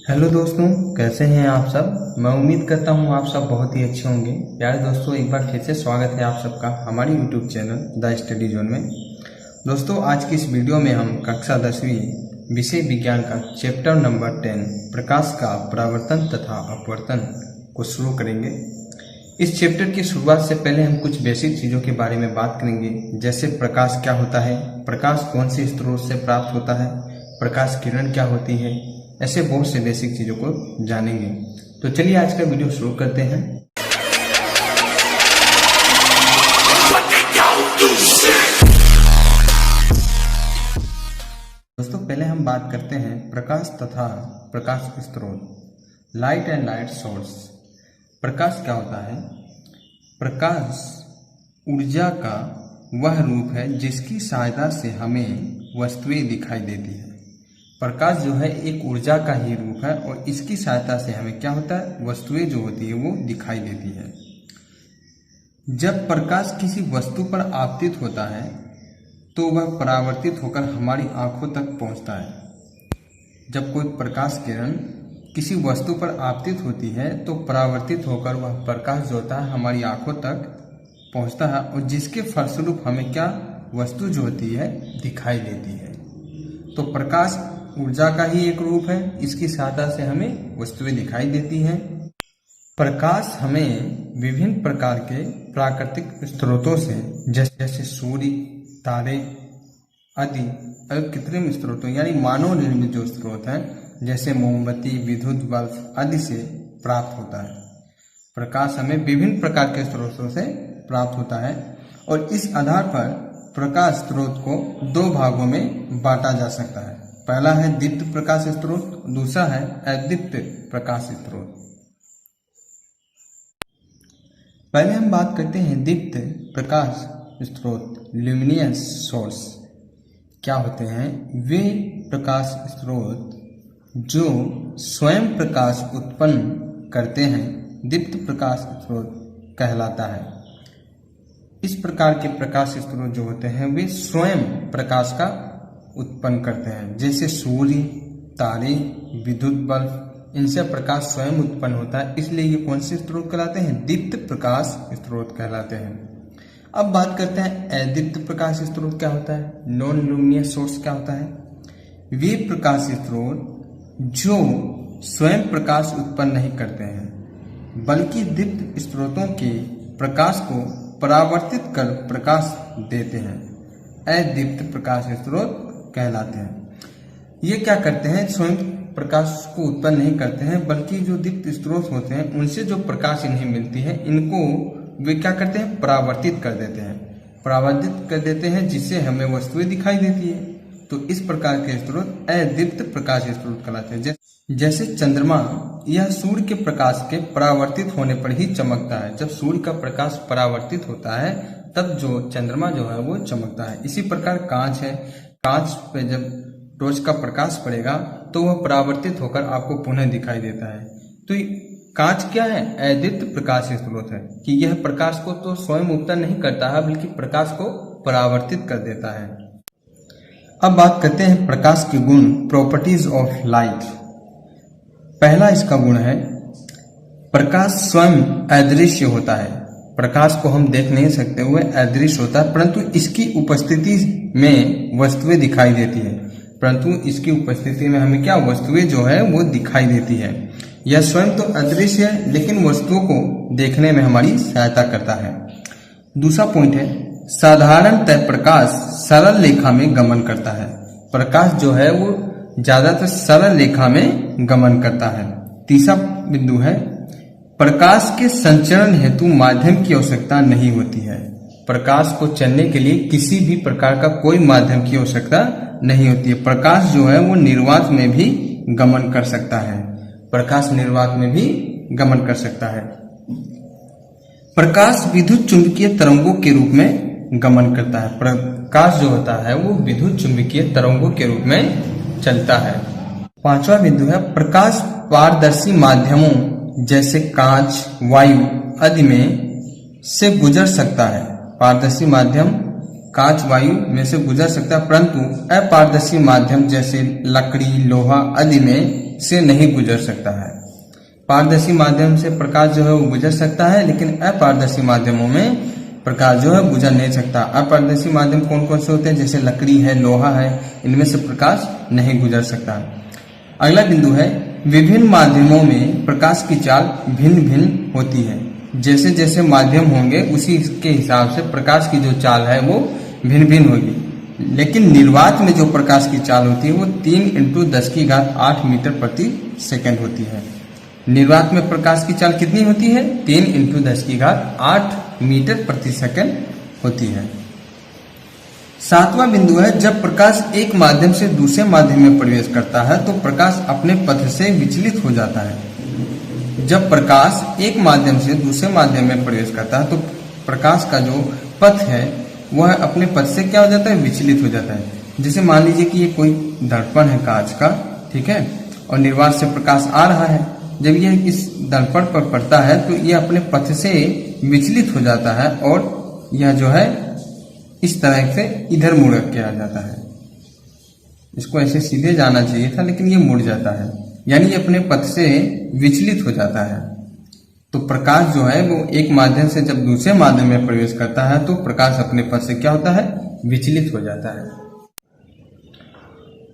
Hello दोस्तों, कैसे हैं आप सब। मैं उम्मीद करता हूं आप सब बहुत ही अच्छे होंगे। प्यारे दोस्तों, एक बार फिर से स्वागत है आप सबका हमारे YouTube channel the study zone में। दोस्तों, आज की इस वीडियो में हम कक्षा 10वीं विषय विज्ञान का चैप्टर नंबर 10 प्रकाश का परावर्तन तथा अपवर्तन को शुरू करेंगे। इस चैप्टर की शुरुआत से पहले हम कुछ बेसिक चीज़ों के बारे में बात करेंगे, जैसे प्रकाश क्या होता है, प्रकाश कौन से स्रोत से प्राप्त होता है, प्रकाश किरण क्या होती है, ऐसे बहुत से बेसिक चीजों को जानेंगे। तो चलिए आज का वीडियो शुरू करते हैं। दोस्तों, पहले हम बात करते हैं प्रकाश तथा प्रकाश स्रोत, लाइट एंड लाइट सोर्स। प्रकाश क्या होता है? प्रकाश ऊर्जा का वह रूप है जिसकी सहायता से हमें वस्तुएं दिखाई देती है। प्रकाश जो है एक ऊर्जा का ही रूप है और इसकी सहायता से हमें क्या होता है, वस्तुएं जो होती है वो दिखाई देती है। जब प्रकाश किसी वस्तु पर आपतित होता है तो वह परावर्तित होकर हमारी आंखों तक पहुंचता है। जब कोई प्रकाश किरण किसी वस्तु पर आपतित होती है तो परावर्तित होकर वह प्रकाश जो होता है हमारी आंखों तक पहुंचता है और जिसके फलस्वरूप हमें क्या, वस्तु जो होती है दिखाई देती है। तो प्रकाश ऊर्जा का ही एक रूप है, इसकी सहायता से हमें वस्तुएं दिखाई देती हैं। प्रकाश हमें विभिन्न प्रकार के प्राकृतिक स्रोतों से जैसे सूर्य, तारे आदि और कृत्रिम स्रोतों यानी मानव निर्मित जो स्रोत हैं जैसे मोमबत्ती, विद्युत बल्ब आदि से प्राप्त होता है। प्रकाश हमें विभिन्न प्रकार के स्रोतों से प्राप्त होता है और इस आधार पर प्रकाश स्रोत को दो भागों में बांटा जा सकता है। पहला है दीप्त प्रकाश स्रोत, दूसरा है अदीप्त प्रकाश स्रोत। पहले हम बात करते हैं दीप्त प्रकाश स्रोत, ल्यूमिनियस सोर्स। क्या होते हैं? वे प्रकाश स्रोत जो स्वयं प्रकाश उत्पन्न करते हैं दीप्त प्रकाश स्रोत कहलाता है। इस प्रकार के प्रकाश स्रोत जो होते हैं वे स्वयं प्रकाश का उत्पन्न करते हैं, जैसे सूर्य, तारे, विद्युत बल्ब, इनसे प्रकाश स्वयं उत्पन्न होता है, इसलिए ये कौन से स्रोत कहलाते हैं? दीप्त प्रकाश स्रोत कहलाते हैं। अब बात करते हैं अदीप्त प्रकाश स्रोत क्या होता है, नॉन ल्यूमिनियस सोर्स क्या होता है। वे प्रकाश स्रोत जो स्वयं प्रकाश उत्पन्न नहीं करते हैं बल्कि दीप्त स्रोतों के प्रकाश को परावर्तित कर प्रकाश देते हैं, अदीप्त प्रकाश स्रोत कहलाते हैं। ये क्या करते हैं? स्वयं प्रकाश को उत्पन्न नहीं करते हैं बल्कि जो दीप्त स्रोत होते हैं उनसे जो प्रकाश इन्हें मिलती है इनको वे क्या करते हैं, परावर्तित कर देते हैं, परावर्तित कर देते हैं जिससे हमें वस्तुएं दिखाई देती है। तो इस प्रकार के स्रोत अदीप्त प्रकाश स्रोत कहलाते हैं। जैसे चंद्रमा, यह सूर्य के प्रकाश के परावर्तित होने पर ही चमकता है। जब सूर्य का प्रकाश परावर्तित होता है तब जो चंद्रमा जो है वो चमकता है। इसी प्रकार कांच है, कांच पे जब टॉर्च का प्रकाश पड़ेगा तो वह परावर्तित होकर आपको पुनः दिखाई देता है। तो कांच क्या है? अदीप्त प्रकाश स्रोत है कि यह प्रकाश को तो स्वयं उत्पन्न नहीं करता है बल्कि प्रकाश को परावर्तित कर देता है। अब बात करते हैं प्रकाश के गुण, प्रॉपर्टीज ऑफ लाइट। पहला इसका गुण है प्रकाश स्वयं अदृश्य होता है। प्रकाश को हम देख नहीं सकते हुए अदृश्य होता है, परंतु इसकी उपस्थिति में वस्तुएं दिखाई देती है। परंतु इसकी उपस्थिति में हमें क्या, वस्तुएं जो है वो दिखाई देती है। यह स्वयं तो अदृश्य है लेकिन वस्तुओं को देखने में हमारी सहायता करता है। दूसरा पॉइंट है साधारणतः प्रकाश सरल रेखा में गमन करता है। प्रकाश जो है वो ज्यादातर सरल रेखा में गमन करता है। तीसरा बिंदु है प्रकाश के संचरण हेतु माध्यम की आवश्यकता नहीं होती है। प्रकाश को चलने के लिए किसी भी प्रकार का कोई माध्यम की आवश्यकता नहीं होती है। प्रकाश जो है वो निर्वात में भी गमन कर सकता है, प्रकाश निर्वात में भी गमन कर सकता है। प्रकाश विद्युत चुंबकीय तरंगों के रूप में गमन करता है। प्रकाश जो होता है वो विद्युत चुंबकीय तरंगों के रूप में चलता है। पांचवा बिंदु है प्रकाश पारदर्शी माध्यमों जैसे कांच, वायु आदि में से गुजर सकता है। पारदर्शी माध्यम कांच, वायु में से गुजर सकता है, परंतु अपारदर्शी माध्यम जैसे लकड़ी, लोहा आदि में से नहीं गुजर सकता है। पारदर्शी माध्यम से प्रकाश जो है वो गुजर सकता है, लेकिन अपारदर्शी माध्यमों में प्रकाश जो है गुजर नहीं सकता। अपारदर्शी माध्यम कौन कौन से होते हैं, जैसे लकड़ी है, लोहा है, इनमें से प्रकाश नहीं गुजर सकता। अगला बिंदु है विभिन्न माध्यमों में प्रकाश की चाल भिन्न भिन्न होती है। जैसे जैसे माध्यम होंगे उसी के हिसाब से प्रकाश की जो चाल है वो भिन्न भिन्न होगी। लेकिन निर्वात में जो प्रकाश की चाल होती है वो 3 × 10⁸ मीटर प्रति सेकंड होती है। निर्वात में प्रकाश की चाल कितनी होती है, 3 × 10⁸ मीटर प्रति सेकंड होती है। 7वां बिंदु है जब प्रकाश एक माध्यम से दूसरे माध्यम में प्रवेश करता है तो प्रकाश अपने पथ से विचलित हो जाता है। जब प्रकाश एक माध्यम से दूसरे माध्यम में प्रवेश करता है तो प्रकाश का जो पथ है वह अपने पथ से क्या हो जाता है, विचलित हो जाता है। जैसे मान लीजिए कि ये कोई दर्पण है कांच का, ठीक है, और निर्वात से प्रकाश आ रहा है। जब यह इस दर्पण पर पड़ता है तो यह अपने पथ से विचलित हो जाता है और यह जो है इस तरह से इधर मुड़ के आ जाता है। इसको ऐसे सीधे जाना चाहिए था लेकिन ये मुड़ जाता है, यानी ये अपने पथ से विचलित हो जाता है। तो प्रकाश जो है वो एक माध्यम से जब दूसरे माध्यम में प्रवेश करता है तो प्रकाश अपने पथ से क्या होता है, विचलित हो जाता है।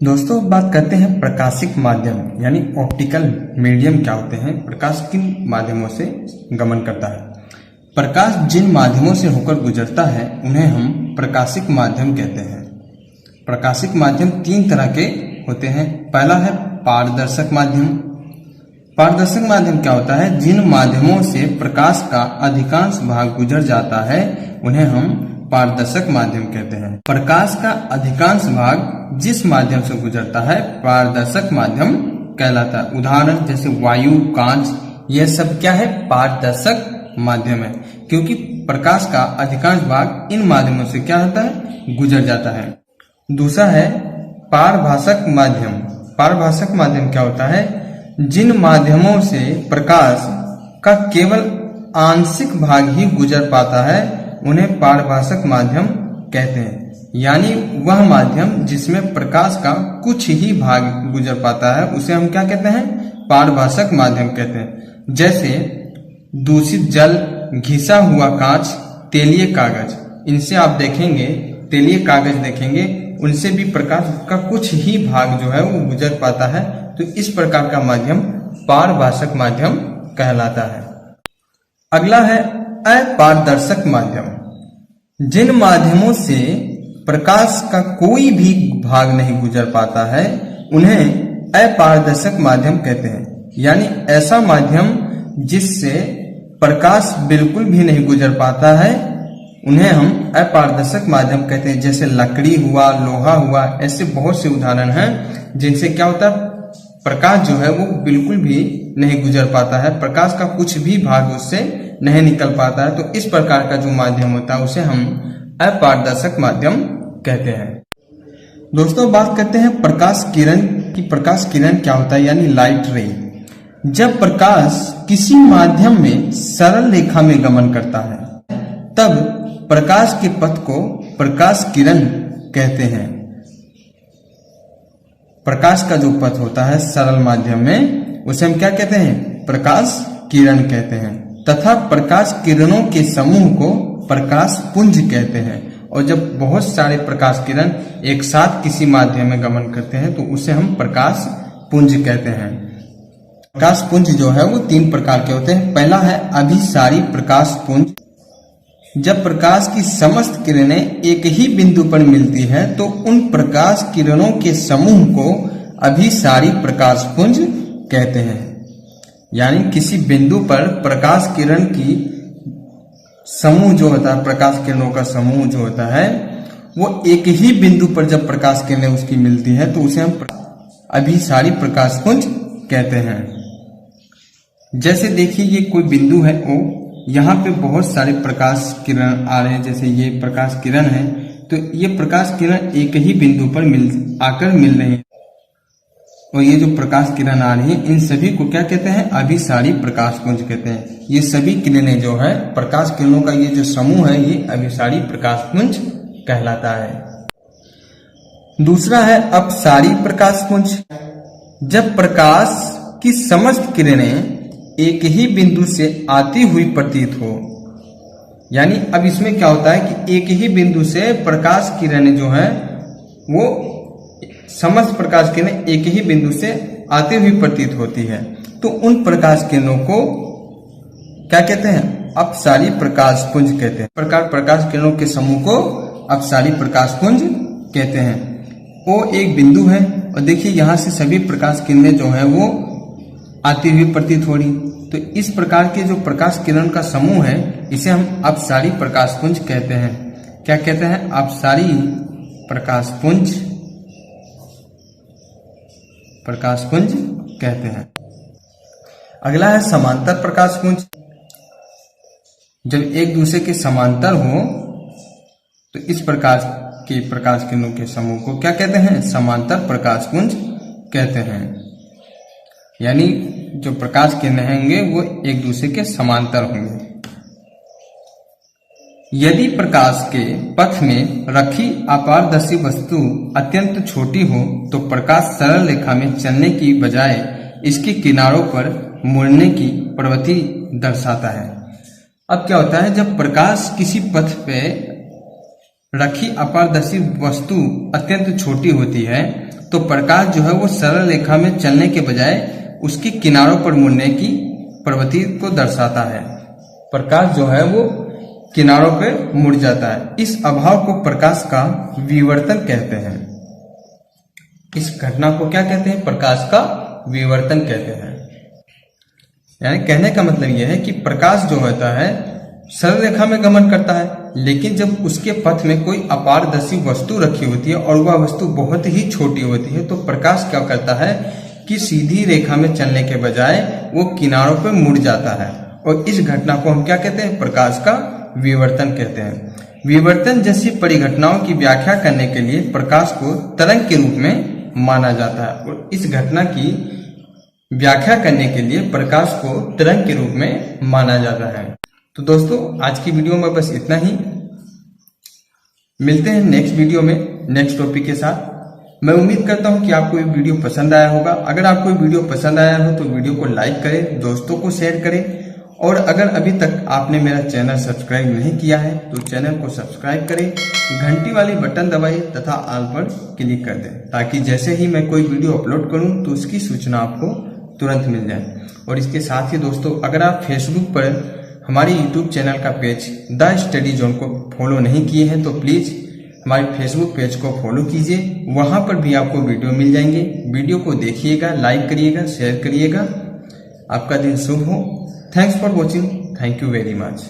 दोस्तों बात करते हैं प्रकाशिक माध्यम यानी ऑप्टिकल मीडियम क्या होते हैं, प्रकाश किन माध्यमों से गमन करता है। प्रकाश जिन माध्यमों से होकर गुजरता है उन्हें हम प्रकाशिक माध्यम कहते हैं। प्रकाशिक माध्यम 3 तरह के होते हैं। पहला है पारदर्शक माध्यम। पारदर्शक माध्यम क्या होता है, जिन माध्यमों से प्रकाश का अधिकांश भाग गुजर जाता है उन्हें हम पारदर्शक माध्यम कहते हैं। प्रकाश का अधिकांश भाग जिस माध्यम से गुजरता है पारदर्शक माध्यम कहलाता है। उदाहरण जैसे वायु, कांच, यह सब क्या है, पारदर्शक माध्यम है, क्योंकि प्रकाश का अधिकांश भाग इन माध्यमों से क्या होता है, गुजर जाता है। दूसरा है पारभाषक माध्यम। पारभाषक माध्यम क्या होता है, जिन माध्यमों से प्रकाश का केवल आंशिक भाग ही गुजर पाता है उन्हें पारभाषक माध्यम कहते हैं। यानी वह माध्यम जिसमें प्रकाश का कुछ ही भाग गुजर पाता है उसे हम क्या कहते हैं, पारभाषक माध्यम कहते हैं। जैसे दूषित जल, घिसा हुआ कांच, तेलीय कागज, इनसे आप देखेंगे, तेलीय कागज देखेंगे, उनसे भी प्रकाश का कुछ ही भाग जो है वो गुजर पाता है। तो इस प्रकार का माध्यम पारभाषक माध्यम कहलाता है। अगला है अपारदर्शक माध्यम। जिन माध्यमों से प्रकाश का कोई भी भाग नहीं गुजर पाता है उन्हें अपारदर्शक माध्यम कहते हैं। यानी ऐसा माध्यम जिससे प्रकाश बिल्कुल भी नहीं गुजर पाता है उन्हें हम अपारदर्शक माध्यम कहते हैं। जैसे लकड़ी हुआ, लोहा हुआ, ऐसे बहुत से उदाहरण हैं जिनसे क्या होता है, प्रकाश जो है वो बिल्कुल भी नहीं गुजर पाता है, प्रकाश का कुछ भी भाग उससे नहीं निकल पाता है। तो इस प्रकार का जो माध्यम होता है उसे हम अपारदर्शक माध्यम कहते हैं। दोस्तों बात करते हैं प्रकाश किरण की। प्रकाश किरण क्या होता है, यानी लाइट रे। जब प्रकाश किसी माध्यम में सरल रेखा में गमन करता है तब प्रकाश के पथ को प्रकाश किरण कहते हैं। प्रकाश का जो पथ होता है सरल माध्यम में उसे हम क्या कहते हैं, प्रकाश किरण कहते हैं। तथा प्रकाश किरणों के समूह को प्रकाश पुंज कहते हैं। और जब बहुत सारे प्रकाश किरण एक साथ किसी माध्यम में गमन करते हैं तो उसे हम प्रकाश पुंज कहते हैं। प्रकाश पुंज जो है वो 3 प्रकार के होते हैं। पहला है अभिसारी प्रकाश पुंज। जब प्रकाश की समस्त किरणें एक ही बिंदु पर मिलती हैं तो उन प्रकाश किरणों के समूह को अभिसारी प्रकाश पुंज कहते हैं। यानी किसी बिंदु पर प्रकाश किरण की समूह जो होता है, प्रकाश किरणों का समूह जो होता है वो एक ही बिंदु पर जब प्रकाश किरणें उसकी मिलती है तो उसे हम अभिसारी प्रकाश पुंज कहते हैं। जैसे देखिए ये कोई बिंदु है O, यहाँ पे बहुत सारे प्रकाश किरण आ रहे हैं। जैसे ये प्रकाश किरण है तो ये प्रकाश किरण एक ही बिंदु पर आकर मिल रही है और ये जो प्रकाश किरण आ रही है इन सभी को क्या कहते हैं, अभिसारी प्रकाश पुंज कहते हैं। ये सभी किरणें जो है प्रकाश किरणों का ये जो समूह है ये अभिसारी प्रकाश पुंज कहलाता है। दूसरा है अपसारी प्रकाश पुंज। जब प्रकाश की समस्त किरणें एक ही बिंदु से आती हुई प्रतीत हो, यानी अब इसमें क्या होता है कि एक ही बिंदु से प्रकाश किरणें जो है वो समस्त प्रकाश किरणें एक ही बिंदु से आती हुई प्रतीत होती है, तो उन प्रकाश किरणों को क्या कहते हैं? अपसारी प्रकाश पुंज कहते हैं। प्रकाश किरणों के समूह को अपसारी प्रकाश पुंज कहते हैं। वो एक बिंदु है और देखिए यहां से सभी प्रकाश किरणें जो है वो आती हुई प्रतीत हो रही, तो इस प्रकार के जो प्रकाश किरण का समूह है इसे हम अपसारी प्रकाश पुंज कहते हैं। क्या कहते हैं? अपसारी प्रकाश पुंज कहते हैं। अगला है समांतर प्रकाश पुंज। जब एक दूसरे के समांतर हो तो इस प्रकार के प्रकाश किरणों के समूह को क्या कहते हैं? समांतर प्रकाश पुंज कहते हैं। यानी जो प्रकाश किरणें होंगे वो एक दूसरे के समांतर होंगे। यदि प्रकाश के पथ में रखी अपारदर्शी वस्तु अत्यंत छोटी हो तो प्रकाश सरल रेखा में चलने की बजाय इसके किनारों पर मुड़ने की प्रवृत्ति दर्शाता है। अब क्या होता है, जब प्रकाश किसी पथ पे रखी अपारदर्शी वस्तु अत्यंत छोटी होती है तो प्रकाश जो है वो सरल रेखा में चलने के बजाय उसके किनारों पर मुड़ने की प्रवृत्ति को दर्शाता है। प्रकाश जो है वो किनारों पे मुड़ जाता है। इस अभाव को प्रकाश का विवर्तन कहते हैं। इस घटना को क्या कहते हैं? प्रकाश का विवर्तन कहते हैं। यानी कहने का मतलब यह है कि प्रकाश जो होता है सरल रेखा में गमन करता है, लेकिन जब उसके पथ में कोई अपारदर्शी वस्तु रखी होती है और वह वस्तु बहुत ही छोटी होती है तो प्रकाश क्या करता है कि सीधी रेखा में चलने के बजाय वो किनारों पर मुड़ जाता है, और इस घटना को हम क्या कहते हैं? प्रकाश का विवर्तन कहते हैं। विवर्तन जैसी परिघटनाओं की व्याख्या करने के लिए प्रकाश को तरंग के रूप में माना जाता है, और इस घटना की व्याख्या करने के लिए प्रकाश को तरंग के रूप में माना जाता है। तो दोस्तों आज की वीडियो में बस इतना ही। मिलते हैं नेक्स्ट वीडियो में नेक्स्ट टॉपिक के साथ। मैं उम्मीद करता हूं कि आपको ये वीडियो पसंद आया होगा। अगर आपको ये वीडियो पसंद आया हो तो वीडियो को लाइक करें, दोस्तों को शेयर करें, और अगर अभी तक आपने मेरा चैनल सब्सक्राइब नहीं किया है तो चैनल को सब्सक्राइब करें, घंटी वाली बटन दबाइए तथा ऑल पर क्लिक कर दें, ताकि जैसे ही मैं कोई वीडियो अपलोड करूं तो उसकी सूचना आपको तुरंत मिल जाए। और इसके साथ ही दोस्तों अगर आप फेसबुक पर हमारे यूट्यूब चैनल का पेज द स्टडी जोन को फॉलो नहीं किए हैं तो प्लीज हमारे फेसबुक पेज को फॉलो कीजिए, वहां पर भी आपको वीडियो मिल जाएंगे। वीडियो को देखिएगा, लाइक करिएगा, शेयर करिएगा। आपका दिन शुभ हो। Thanks for watching. Thank you very much.